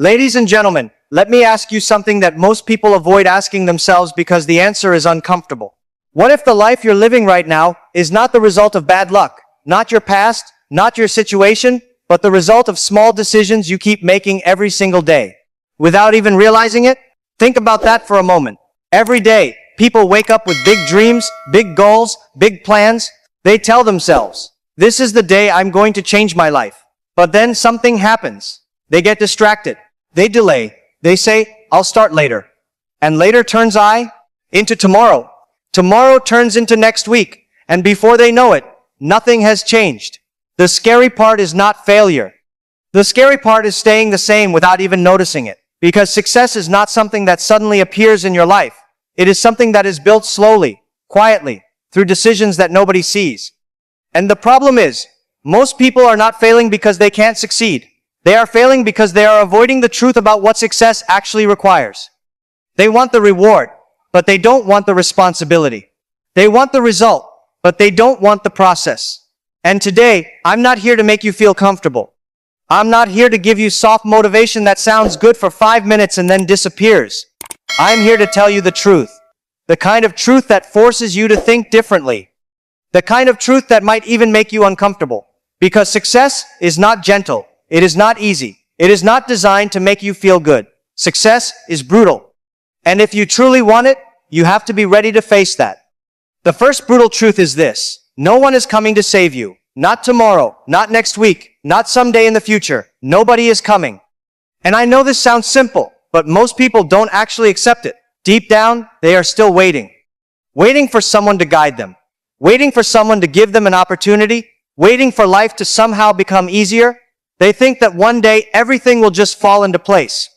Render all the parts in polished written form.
Ladies and gentlemen, let me ask you something that most people avoid asking themselves because the answer is uncomfortable. What if the life you're living right now is not the result of bad luck, not your past, not your situation, but the result of small decisions you keep making every single day? Without even realizing it? Think about that for a moment. Every day, people wake up with big dreams, big goals, big plans. They tell themselves, this is the day I'm going to change my life. But then something happens. They get distracted. They delay. They say, I'll start later. And later turns into tomorrow. Tomorrow turns into next week. And before they know it, nothing has changed. The scary part is not failure. The scary part is staying the same without even noticing it. Because success is not something that suddenly appears in your life. It is something that is built slowly, quietly, through decisions that nobody sees. And the problem is, most people are not failing because they can't succeed. They are failing because they are avoiding the truth about what success actually requires. They want the reward, but they don't want the responsibility. They want the result, but they don't want the process. And today, I'm not here to make you feel comfortable. I'm not here to give you soft motivation that sounds good for 5 minutes and then disappears. I'm here to tell you the truth. The kind of truth that forces you to think differently. The kind of truth that might even make you uncomfortable. Because success is not gentle. It is not easy. It is not designed to make you feel good. Success is brutal. And if you truly want it, you have to be ready to face that. The first brutal truth is this. No one is coming to save you. Not tomorrow, not next week, not someday in the future. Nobody is coming. And I know this sounds simple, but most people don't actually accept it. Deep down, they are still waiting. Waiting for someone to guide them. Waiting for someone to give them an opportunity. Waiting for life to somehow become easier. They think that one day everything will just fall into place.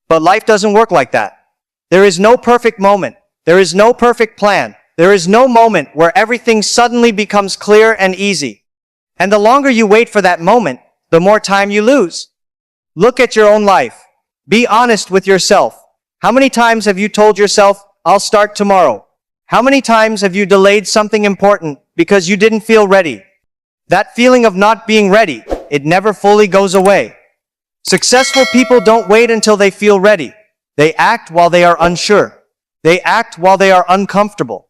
But life doesn't work like that. There is no perfect moment. There is no perfect plan. There is no moment where everything suddenly becomes clear and easy. And the longer you wait for that moment, the more time you lose. Look at your own life. Be honest with yourself. How many times have you told yourself, I'll start tomorrow? How many times have you delayed something important because you didn't feel ready? That feeling of not being ready, it never fully goes away. Successful people don't wait until they feel ready. They act while they are unsure. They act while they are uncomfortable.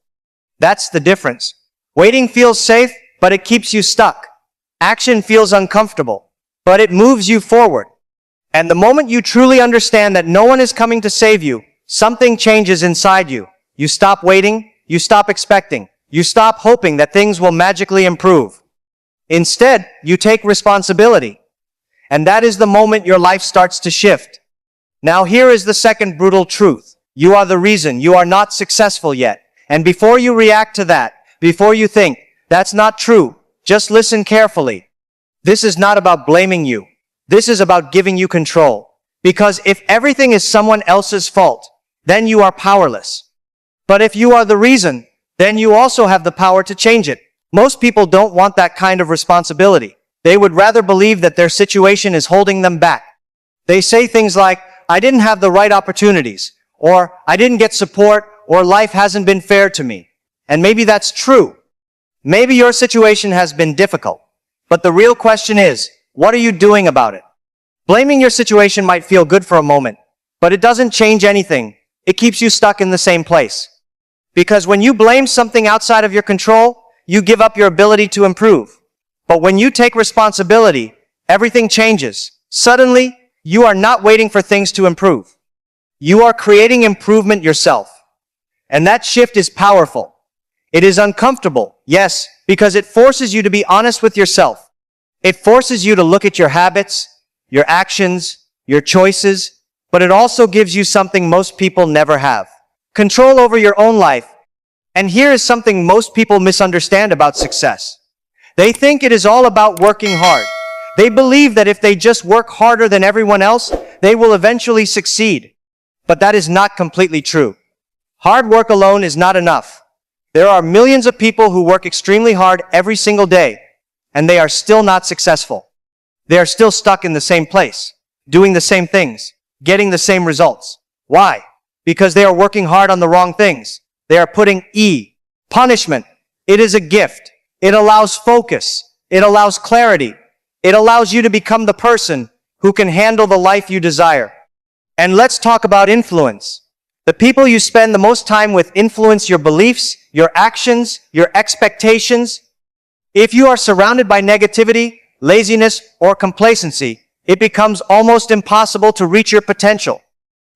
That's the difference. Waiting feels safe, but it keeps you stuck. Action feels uncomfortable, but it moves you forward. And the moment you truly understand that no one is coming to save you, something changes inside you. You stop waiting, you stop expecting, you stop hoping that things will magically improve. Instead, you take responsibility. And that is the moment your life starts to shift. Now here is the second brutal truth. You are the reason you are not successful yet. And before you react to that, before you think, that's not true, just listen carefully. This is not about blaming you. This is about giving you control. Because if everything is someone else's fault, then you are powerless. But if you are the reason, then you also have the power to change it. Most people don't want that kind of responsibility. They would rather believe that their situation is holding them back. They say things like, I didn't have the right opportunities, or I didn't get support, or life hasn't been fair to me. And maybe that's true. Maybe your situation has been difficult. But the real question is, what are you doing about it? Blaming your situation might feel good for a moment, but it doesn't change anything. It keeps you stuck in the same place. Because when you blame something outside of your control, you give up your ability to improve. But when you take responsibility, everything changes. Suddenly, you are not waiting for things to improve. You are creating improvement yourself. And that shift is powerful. It is uncomfortable, yes, because it forces you to be honest with yourself. It forces you to look at your habits, your actions, your choices, but it also gives you something most people never have. Control over your own life. And here is something most people misunderstand about success. They think it is all about working hard. They believe that if they just work harder than everyone else, they will eventually succeed. But that is not completely true. Hard work alone is not enough. There are millions of people who work extremely hard every single day, and they are still not successful. They are still stuck in the same place, doing the same things, getting the same results. Why? Because they are working hard on the wrong things. They are putting punishment. It is a gift. It allows focus. It allows clarity. It allows you to become the person who can handle the life you desire. And let's talk about influence. The people you spend the most time with influence your beliefs, your actions, your expectations. If you are surrounded by negativity, laziness, or complacency, it becomes almost impossible to reach your potential.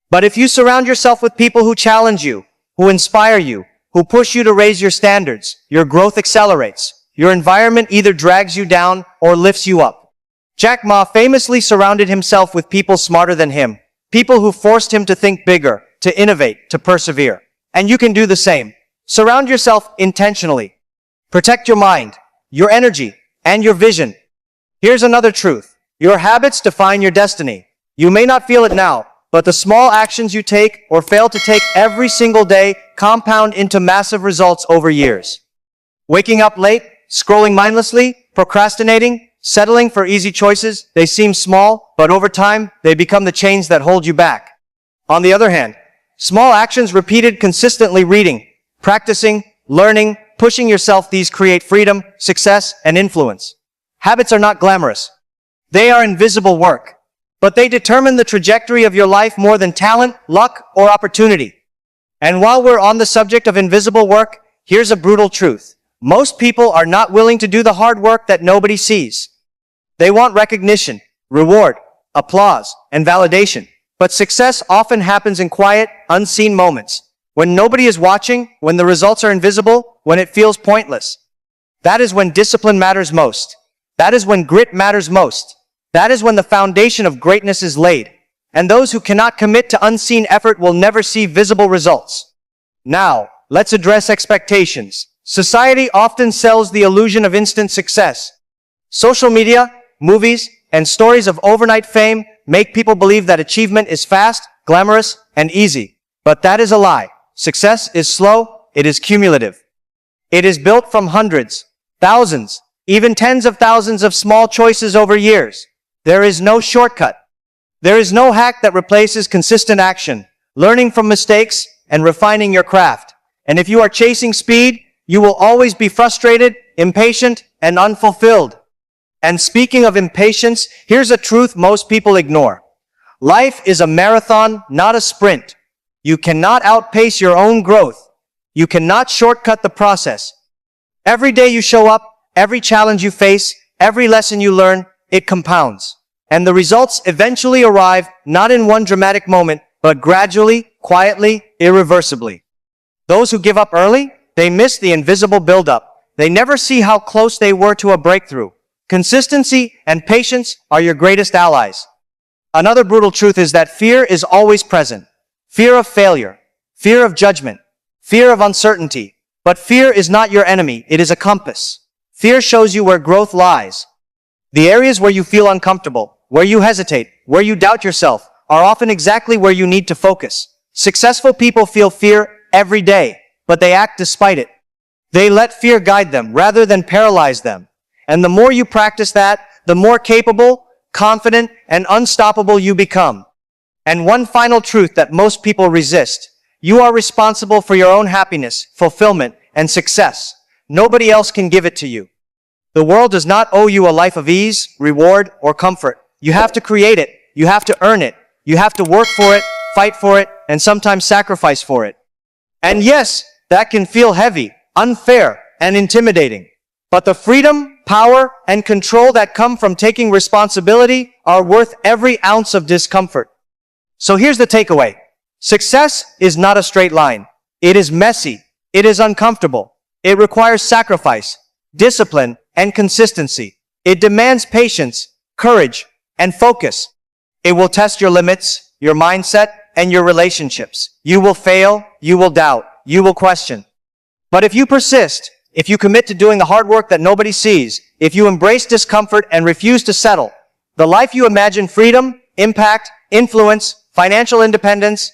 But if you surround yourself with people who challenge you, who inspire you, who push you to raise your standards, your growth accelerates. Your environment either drags you down or lifts you up. Jack Ma famously surrounded himself with people smarter than him, people who forced him to think bigger, to innovate, to persevere. And you can do the same. Surround yourself intentionally. Protect your mind, your energy, and your vision. Here's another truth. Your habits define your destiny. You may not feel it now, but the small actions you take or fail to take every single day compound into massive results over years. Waking up late, scrolling mindlessly, procrastinating, settling for easy choices, they seem small, but over time, they become the chains that hold you back. On the other hand, small actions repeated consistently, reading, practicing, learning, pushing yourself, these create freedom, success, and influence. Habits are not glamorous. They are invisible work. But they determine the trajectory of your life more than talent, luck, or opportunity. And while we're on the subject of invisible work, here's a brutal truth. Most people are not willing to do the hard work that nobody sees. They want recognition, reward, applause, and validation. But success often happens in quiet, unseen moments. When nobody is watching, when the results are invisible, when it feels pointless. That is when discipline matters most. That is when grit matters most. That is when the foundation of greatness is laid. And those who cannot commit to unseen effort will never see visible results. Now, let's address expectations. Society often sells the illusion of instant success. Social media, movies, and stories of overnight fame make people believe that achievement is fast, glamorous, and easy. But that is a lie. Success is slow, it is cumulative. It is built from hundreds, thousands, even tens of thousands of small choices over years. There is no shortcut. There is no hack that replaces consistent action, learning from mistakes, and refining your craft. And if you are chasing speed, you will always be frustrated, impatient, and unfulfilled. And speaking of impatience, here's a truth most people ignore. Life is a marathon, not a sprint. You cannot outpace your own growth. You cannot shortcut the process. Every day you show up, every challenge you face, every lesson you learn, it compounds. And the results eventually arrive, not in one dramatic moment, but gradually, quietly, irreversibly. Those who give up early, they miss the invisible buildup. They never see how close they were to a breakthrough. Consistency and patience are your greatest allies. Another brutal truth is that fear is always present. Fear of failure, fear of judgment, fear of uncertainty. But fear is not your enemy, it is a compass. Fear shows you where growth lies. The areas where you feel uncomfortable, where you hesitate, where you doubt yourself, are often exactly where you need to focus. Successful people feel fear every day, but they act despite it. They let fear guide them rather than paralyze them. And the more you practice that, the more capable, confident, and unstoppable you become. And one final truth that most people resist. You are responsible for your own happiness, fulfillment, and success. Nobody else can give it to you. The world does not owe you a life of ease, reward, or comfort. You have to create it. You have to earn it. You have to work for it, fight for it, and sometimes sacrifice for it. And yes, that can feel heavy, unfair, and intimidating. But the freedom, power, and control that come from taking responsibility are worth every ounce of discomfort. So here's the takeaway. Success is not a straight line. It is messy. It is uncomfortable. It requires sacrifice, discipline, and consistency. It demands patience, courage, and focus. It will test your limits, your mindset, and your relationships. You will fail, you will doubt, you will question. But if you persist, if you commit to doing the hard work that nobody sees, if you embrace discomfort and refuse to settle, the life you imagine, freedom, impact, influence, financial independence,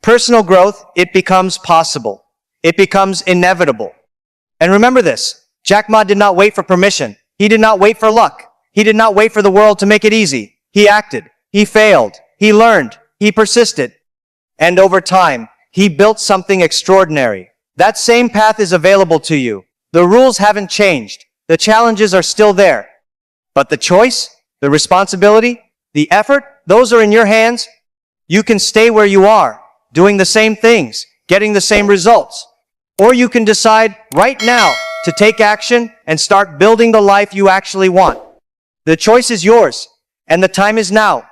personal growth, it becomes possible. It becomes inevitable. And remember this, Jack Ma did not wait for permission. He did not wait for luck. He did not wait for the world to make it easy. He acted. He failed. He learned. He persisted. And over time, he built something extraordinary. That same path is available to you. The rules haven't changed. The challenges are still there. But the choice, the responsibility, The effort, those are in your hands. You can stay where you are, doing the same things, getting the same results. Or you can decide right now to take action and start building the life you actually want. The choice is yours, and the time is now.